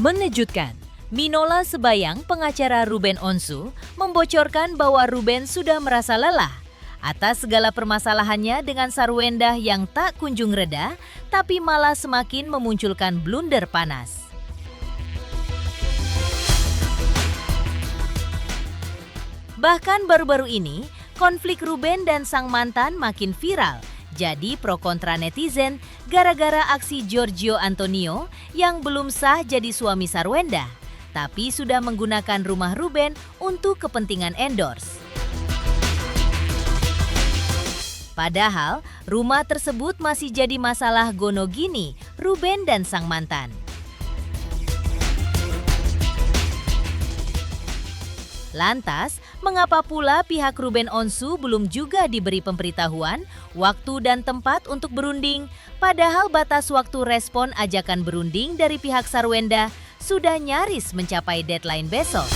Mengejutkan, Minola Sebayang, pengacara Ruben Onsu, membocorkan bahwa Ruben sudah merasa lelah atas segala permasalahannya dengan Sarwenda yang tak kunjung reda, tapi malah semakin memunculkan blunder panas. Bahkan baru-baru ini, konflik Ruben dan sang mantan makin viral. Jadi pro kontra netizen gara-gara aksi Giorgio Antonio yang belum sah jadi suami Sarwenda, tapi sudah menggunakan rumah Ruben untuk kepentingan endorse. Padahal rumah tersebut masih jadi masalah gonogini Ruben dan sang mantan. Lantas, mengapa pula pihak Ruben Onsu belum juga diberi pemberitahuan, waktu dan tempat untuk berunding, padahal batas waktu respon ajakan berunding dari pihak Sarwenda sudah nyaris mencapai deadline besok?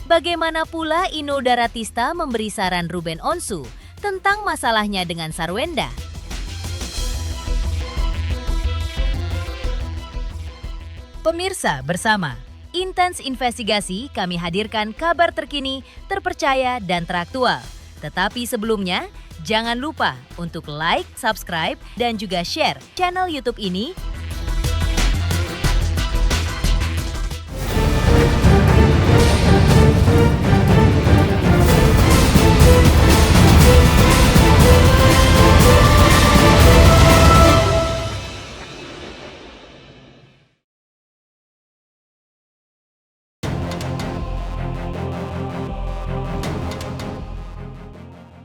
Bagaimana pula Inul Daratista memberi saran Ruben Onsu tentang masalahnya dengan Sarwenda? Pemirsa bersama Intens Investigasi, kami hadirkan kabar terkini, terpercaya, dan teraktual. Tetapi sebelumnya, jangan lupa untuk like, subscribe, dan juga share channel YouTube ini.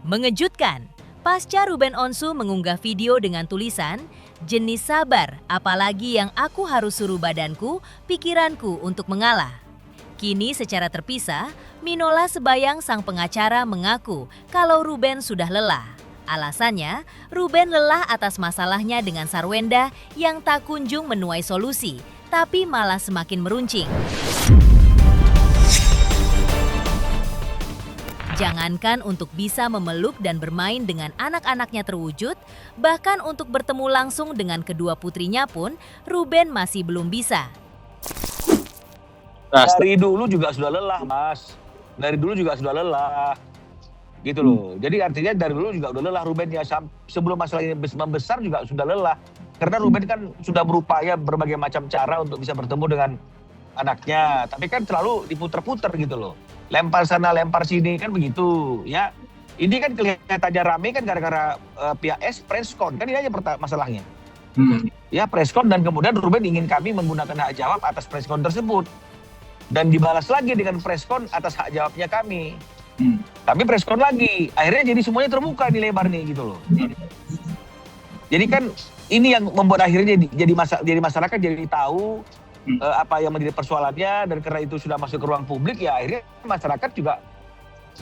Mengejutkan, pasca Ruben Onsu mengunggah video dengan tulisan, "Jenis sabar, apalagi yang aku harus suruh badanku, pikiranku untuk mengalah." Kini secara terpisah, Minola Sebayang sang pengacara mengaku kalau Ruben sudah lelah. Alasannya, Ruben lelah atas masalahnya dengan Sarwenda yang tak kunjung menuai solusi, tapi malah semakin meruncing. Jangankan untuk bisa memeluk dan bermain dengan anak-anaknya terwujud, bahkan untuk bertemu langsung dengan kedua putrinya pun, Ruben masih belum bisa. Dari dulu juga sudah lelah, Mas. Dari dulu juga sudah lelah. Gitu loh. Jadi artinya dari dulu juga udah lelah Ruben ya. Sebelum masalah ini membesar juga sudah lelah. Karena Ruben kan sudah berupaya berbagai macam cara untuk bisa bertemu dengan anaknya. Tapi kan selalu diputer-puter gitu loh. Lempar sana, lempar sini, kan begitu ya. Ini kan kelihatannya rame kan gara-gara pihak S preskon, kan ini aja masalahnya. Ya preskon, dan kemudian Ruben ingin kami menggunakan hak jawab atas preskon tersebut. Dan dibalas lagi dengan preskon atas hak jawabnya kami. Kami preskon lagi, akhirnya jadi semuanya terbuka nih lebar nih gitu loh. Jadi kan ini yang membuat akhirnya jadi masyarakat jadi tahu apa yang menjadi persoalannya, dan karena itu sudah masuk ke ruang publik ya akhirnya masyarakat juga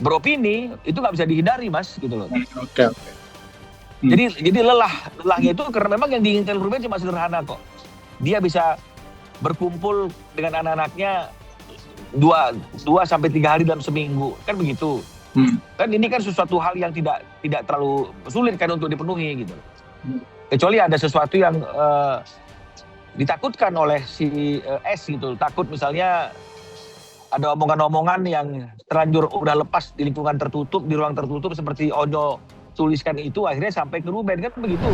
beropini, itu nggak bisa dihindari, Mas, gitu loh. Oke. Jadi lelahnya itu karena memang yang diinginkan Ruben cuma sederhana kok. Dia bisa berkumpul dengan anak-anaknya 2-3 hari dalam seminggu, kan begitu. Kan ini kan sesuatu hal yang tidak terlalu sulit kan untuk dipenuhi gitu. Kecuali ada sesuatu yang ditakutkan oleh si S gitu, takut misalnya ada omongan-omongan yang terlanjur udah lepas di lingkungan tertutup, di ruang tertutup seperti Onyo tuliskan itu, akhirnya sampai ke Ruben, kan begitu.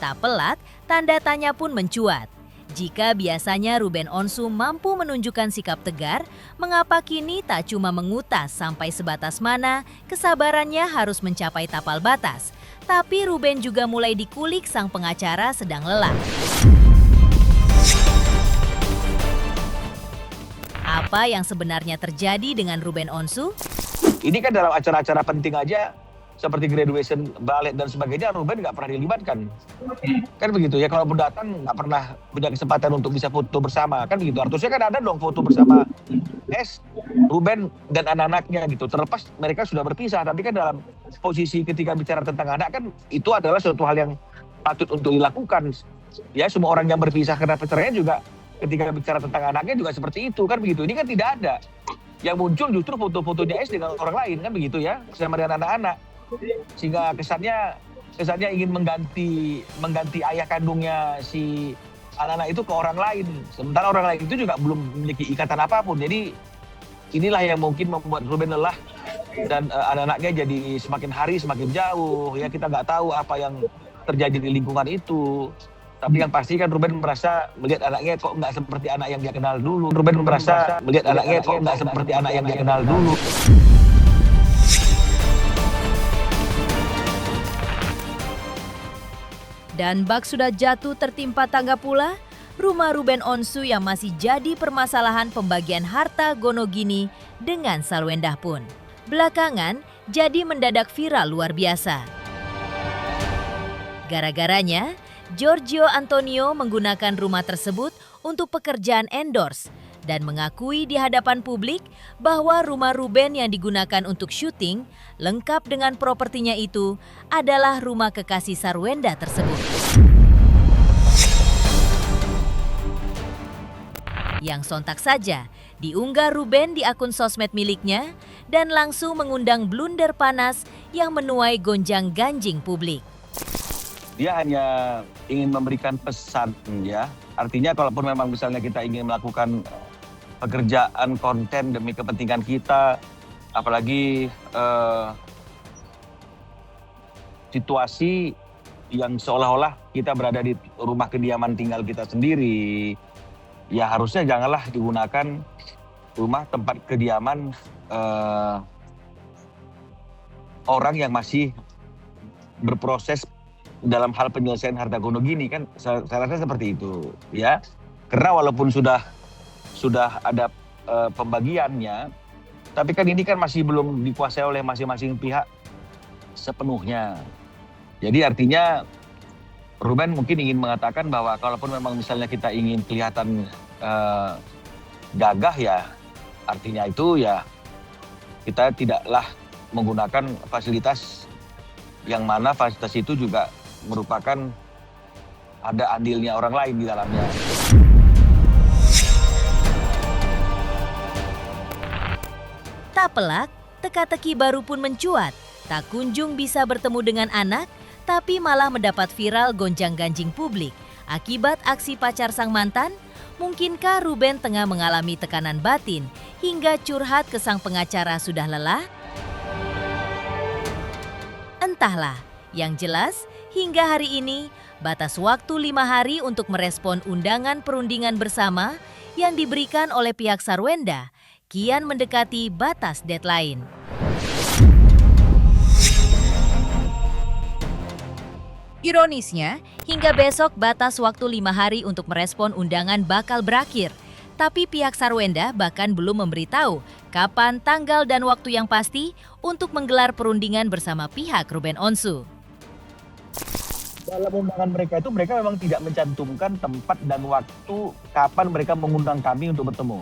Tak pelat, tanda tanya pun mencuat. Jika biasanya Ruben Onsu mampu menunjukkan sikap tegar, mengapa kini tak cuma mengutas sampai sebatas mana kesabarannya harus mencapai tapal batas, tapi Ruben juga mulai dikulik sang pengacara sedang lelah. Apa yang sebenarnya terjadi dengan Ruben Onsu? Ini kan dalam acara-acara penting aja, seperti graduation, balet dan sebagainya, Ruben nggak pernah dilibatkan. Kan begitu ya, kalau datang nggak pernah punya kesempatan untuk bisa foto bersama, kan begitu. Harusnya kan ada dong foto bersama S, Ruben dan anak-anaknya gitu. Terlepas mereka sudah berpisah, tapi kan dalam posisi ketika bicara tentang anak kan itu adalah suatu hal yang patut untuk dilakukan. Ya, semua orang yang berpisah karena perceraian juga ketika bicara tentang anaknya juga seperti itu, kan begitu. Ini kan tidak ada. Yang muncul justru foto-fotonya S dengan orang lain, kan begitu ya, bersama dengan anak-anak. sehingga kesannya ingin mengganti ayah kandungnya si anak-anak itu ke orang lain. Sementara orang lain itu juga belum memiliki ikatan apapun. Jadi inilah yang mungkin membuat Ruben lelah dan anak-anaknya jadi semakin hari semakin jauh. Ya kita nggak tahu apa yang terjadi di lingkungan itu. Tapi yang pasti kan Ruben merasa melihat anaknya kok nggak seperti anak yang dia kenal dulu. Ruben merasa melihat anaknya kok nggak seperti anak yang dia kenal dulu. Dan bak sudah jatuh tertimpa tangga pula, rumah Ruben Onsu yang masih jadi permasalahan pembagian harta Gonogini dengan Salwendah pun. Belakangan jadi mendadak viral luar biasa. Gara-garanya, Giorgio Antonio menggunakan rumah tersebut untuk pekerjaan endorse dan mengakui di hadapan publik bahwa rumah Ruben yang digunakan untuk syuting lengkap dengan propertinya itu adalah rumah kekasih Sarwenda tersebut. Yang sontak saja diunggah Ruben di akun sosmed miliknya dan langsung mengundang blunder panas yang menuai gonjang-ganjing publik. Dia hanya ingin memberikan pesan ya. Artinya kalaupun memang misalnya kita ingin melakukan pekerjaan konten demi kepentingan kita, apalagi situasi yang seolah-olah kita berada di rumah kediaman tinggal kita sendiri, ya harusnya janganlah digunakan rumah tempat kediaman orang yang masih berproses dalam hal penyelesaian harta Gonogini kan, saya rasa seperti itu ya. Karena walaupun sudah ada pembagiannya, tapi kan ini kan masih belum dikuasai oleh masing-masing pihak sepenuhnya. Jadi artinya Ruben mungkin ingin mengatakan bahwa kalaupun memang misalnya kita ingin kelihatan gagah ya, artinya itu ya kita tidaklah menggunakan fasilitas yang mana fasilitas itu juga merupakan ada andilnya orang lain di dalamnya. Tak pelak, teka-teki baru pun mencuat. Tak kunjung bisa bertemu dengan anak, tapi malah mendapat viral gonjang-ganjing publik. Akibat aksi pacar sang mantan, mungkinkah Ruben tengah mengalami tekanan batin hingga curhat ke sang pengacara sudah lelah? Entahlah, yang jelas hingga hari ini batas waktu 5 hari untuk merespon undangan perundingan bersama yang diberikan oleh pihak Sarwenda kian mendekati batas deadline. Ironisnya, hingga besok batas waktu 5 hari untuk merespon undangan bakal berakhir. Tapi pihak Sarwenda bahkan belum memberitahu kapan tanggal dan waktu yang pasti untuk menggelar perundingan bersama pihak Ruben Onsu. Dalam undangan mereka itu mereka memang tidak mencantumkan tempat dan waktu kapan mereka mengundang kami untuk bertemu.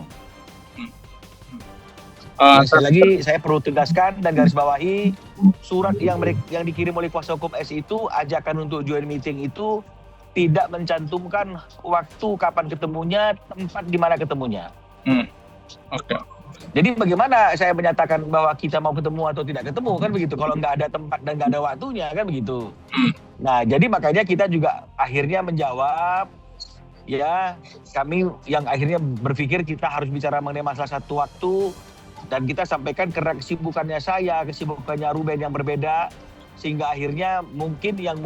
Sekali lagi saya perlu tegaskan dan garis bawahi, surat yang dikirim oleh kuasa hukum S itu, ajakan untuk join meeting itu tidak mencantumkan waktu kapan ketemunya, tempat di mana ketemunya. Oke. Jadi bagaimana saya menyatakan bahwa kita mau ketemu atau tidak ketemu kan begitu, kalau nggak ada tempat dan nggak ada waktunya kan begitu. Nah jadi makanya kita juga akhirnya menjawab, ya kami yang akhirnya berpikir kita harus bicara mengenai masalah satu waktu. Dan kita sampaikan karena kesibukannya saya, kesibukannya Ruben yang berbeda, sehingga akhirnya mungkin yang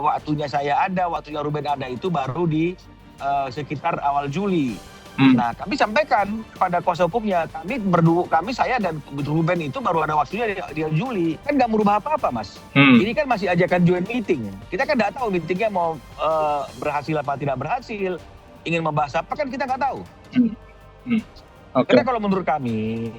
waktunya saya ada, waktunya Ruben ada itu baru di sekitar awal Juli. Nah, kami sampaikan kepada kuasa hukumnya, kami saya dan Ruben itu baru ada waktunya di Juli. Kan nggak merubah apa-apa, Mas. Ini kan masih ajakan joint meeting. Kita kan nggak tahu meetingnya mau berhasil apa tidak berhasil, ingin membahas apa kan kita nggak tahu. Okay. Karena kalau menurut kami,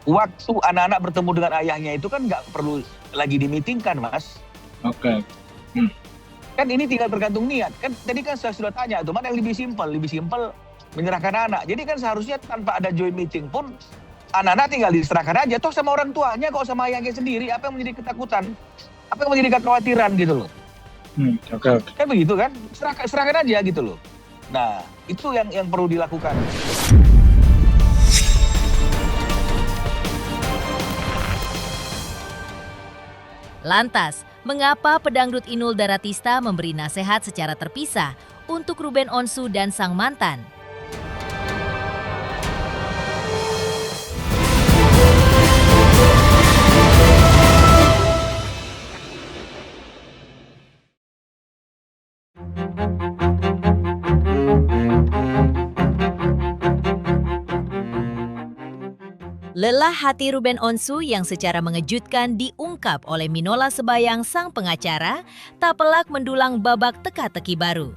waktu anak-anak bertemu dengan ayahnya itu kan nggak perlu lagi dimitingkan, Mas. Oke. Kan ini tinggal tergantung niat. Kan tadi kan saya sudah tanya, tuh mana yang lebih simpel? Lebih simpel menyerahkan anak. Jadi kan seharusnya tanpa ada joint meeting pun, anak-anak tinggal diserahkan aja. Toh sama orang tuanya kok, sama ayahnya sendiri. Apa yang menjadi ketakutan? Apa yang menjadi kekhawatiran gitu loh. Oke. Kan begitu kan? Serahkan aja gitu loh. Nah, itu yang perlu dilakukan. Lantas, mengapa pedangdut Inul Daratista memberi nasihat secara terpisah untuk Ruben Onsu dan sang mantan? Lelah hati Ruben Onsu yang secara mengejutkan diungkap oleh Minola Sebayang sang pengacara, tak pelak mendulang babak teka-teki baru.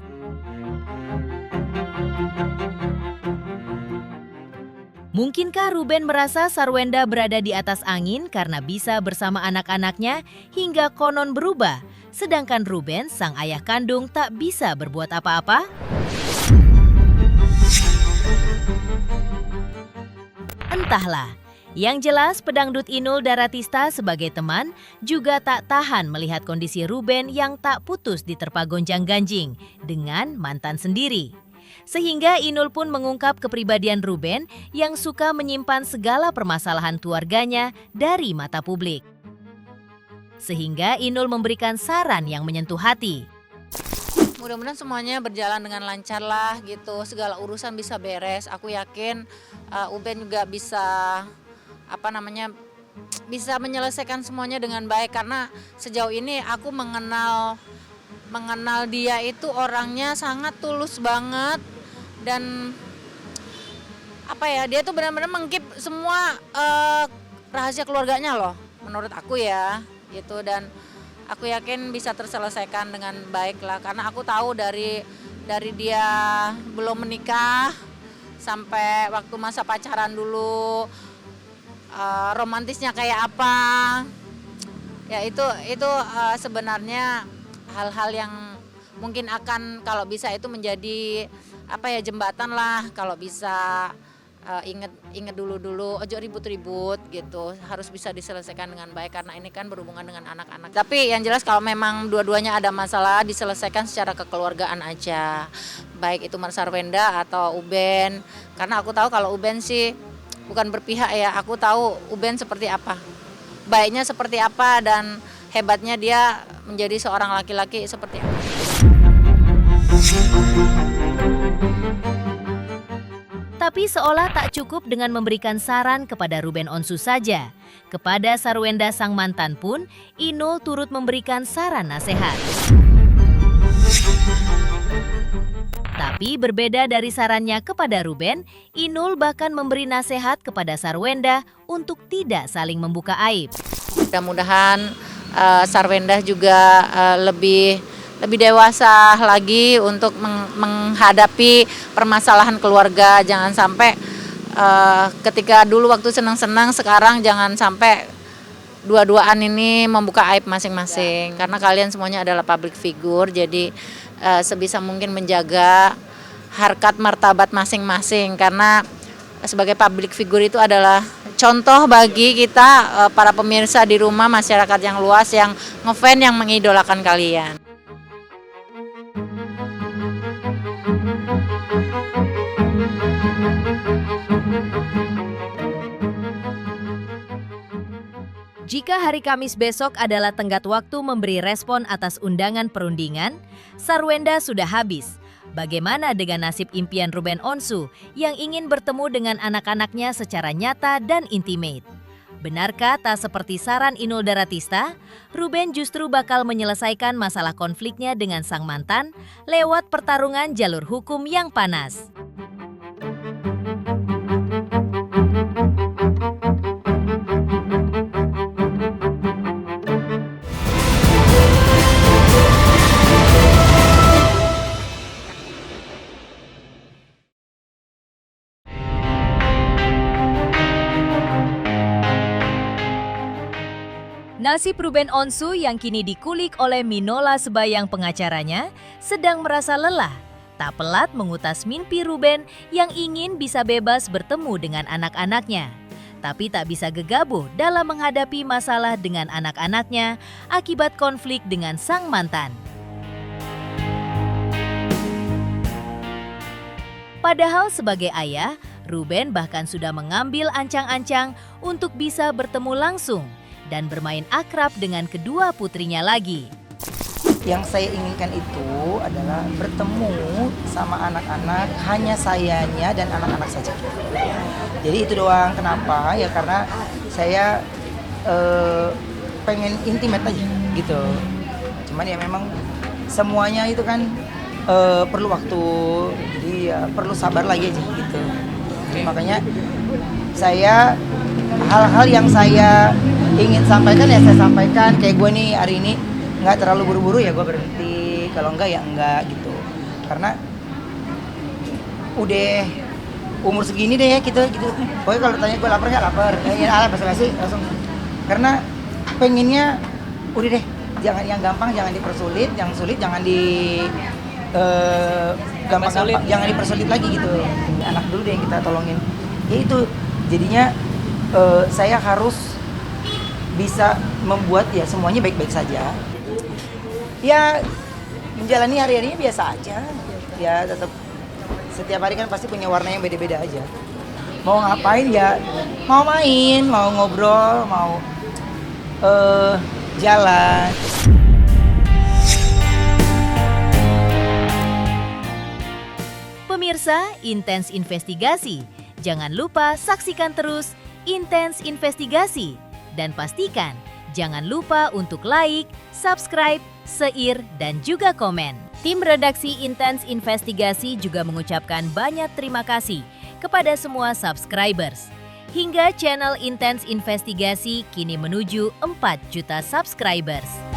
Mungkinkah Ruben merasa Sarwenda berada di atas angin karena bisa bersama anak-anaknya hingga konon berubah, sedangkan Ruben, sang ayah kandung, tak bisa berbuat apa-apa? Entahlah. Yang jelas, pedangdut Inul Daratista sebagai teman juga tak tahan melihat kondisi Ruben yang tak putus diterpa gonjang-ganjing dengan mantan sendiri. Sehingga Inul pun mengungkap kepribadian Ruben yang suka menyimpan segala permasalahan keluarganya dari mata publik. Sehingga Inul memberikan saran yang menyentuh hati. Mudah-mudahan semuanya berjalan dengan lancar lah gitu, segala urusan bisa beres. Aku yakin Uben juga bisa bisa menyelesaikan semuanya dengan baik, karena sejauh ini aku mengenal dia itu orangnya sangat tulus banget, dan dia tuh benar-benar mengkeep semua rahasia keluarganya loh, menurut aku ya gitu. Dan aku yakin bisa terselesaikan dengan baik lah, karena aku tahu dari dia belum menikah sampai waktu masa pacaran dulu, romantisnya kayak apa ya, itu sebenarnya hal-hal yang mungkin akan, kalau bisa itu menjadi jembatan lah, kalau bisa inget dulu ojo ribut-ribut gitu, harus bisa diselesaikan dengan baik karena ini kan berhubungan dengan anak-anak. Tapi yang jelas kalau memang dua-duanya ada masalah, diselesaikan secara kekeluargaan aja, baik itu Mas Sarwenda atau Uben, karena aku tahu kalau Uben sih bukan berpihak ya, aku tahu Uben seperti apa, baiknya seperti apa, dan hebatnya dia menjadi seorang laki-laki seperti apa. Tapi seolah tak cukup dengan memberikan saran kepada Ruben Onsu saja. Kepada Sarwenda sang mantan pun, Inul turut memberikan saran nasihat. Tapi berbeda dari sarannya kepada Ruben, Inul bahkan memberi nasihat kepada Sarwenda untuk tidak saling membuka aib. Mudah-mudahan Sarwenda juga lebih dewasa lagi untuk menghadapi permasalahan keluarga. Jangan sampai ketika dulu waktu senang-senang, sekarang jangan sampai dua-duaan ini membuka aib masing-masing. Karena kalian semuanya adalah public figure, jadi sebisa mungkin menjaga harkat martabat masing-masing, karena sebagai public figure itu adalah contoh bagi kita para pemirsa di rumah, masyarakat yang luas yang ngefans, yang mengidolakan kalian. Jika hari Kamis besok adalah tenggat waktu memberi respon atas undangan perundingan, Sarwenda sudah habis. Bagaimana dengan nasib impian Ruben Onsu yang ingin bertemu dengan anak-anaknya secara nyata dan intimate? Benarkah tak seperti saran Inul Daratista, Ruben justru bakal menyelesaikan masalah konfliknya dengan sang mantan lewat pertarungan jalur hukum yang panas? Nasib Ruben Onsu yang kini dikulik oleh Minola Sebayang pengacaranya sedang merasa lelah. Tak pelat mengutas mimpi Ruben yang ingin bisa bebas bertemu dengan anak-anaknya. Tapi tak bisa gegabah dalam menghadapi masalah dengan anak-anaknya akibat konflik dengan sang mantan. Padahal sebagai ayah, Ruben bahkan sudah mengambil ancang-ancang untuk bisa bertemu langsung dan bermain akrab dengan kedua putrinya lagi. Yang saya inginkan itu adalah bertemu sama anak-anak, hanya sayanya dan anak-anak saja. Jadi itu doang. Kenapa? Ya karena saya pengen intimate aja gitu. Cuman ya memang semuanya itu kan perlu waktu, jadi ya perlu sabar lagi aja gitu. Makanya saya hal-hal yang saya ingin sampaikan ya saya sampaikan. Kayak gue nih hari ini nggak terlalu buru-buru ya gue berhenti, kalau enggak ya enggak gitu. Karena udah umur segini deh ya gitu. Pokoknya kalau tanya gue lapar nggak lapar, ya basa-basi langsung. Karena pengennya udah deh, jangan yang gampang jangan dipersulit, yang sulit jangan gampang-gampang, jangan dipersulit lagi gitu. Anak dulu deh yang kita tolongin. Ya itu jadinya saya harus bisa membuat ya semuanya baik-baik saja. Ya menjalani hari-harinya biasa aja. Ya tetap setiap hari kan pasti punya warna yang beda-beda aja. Mau ngapain ya, mau main, mau ngobrol, mau jalan. Pemirsa, Intens Investigasi. Jangan lupa saksikan terus Intens Investigasi. Dan pastikan jangan lupa untuk like, subscribe, share, dan juga komen. Tim redaksi Intens Investigasi juga mengucapkan banyak terima kasih kepada semua subscribers. Hingga channel Intens Investigasi kini menuju 4 juta subscribers.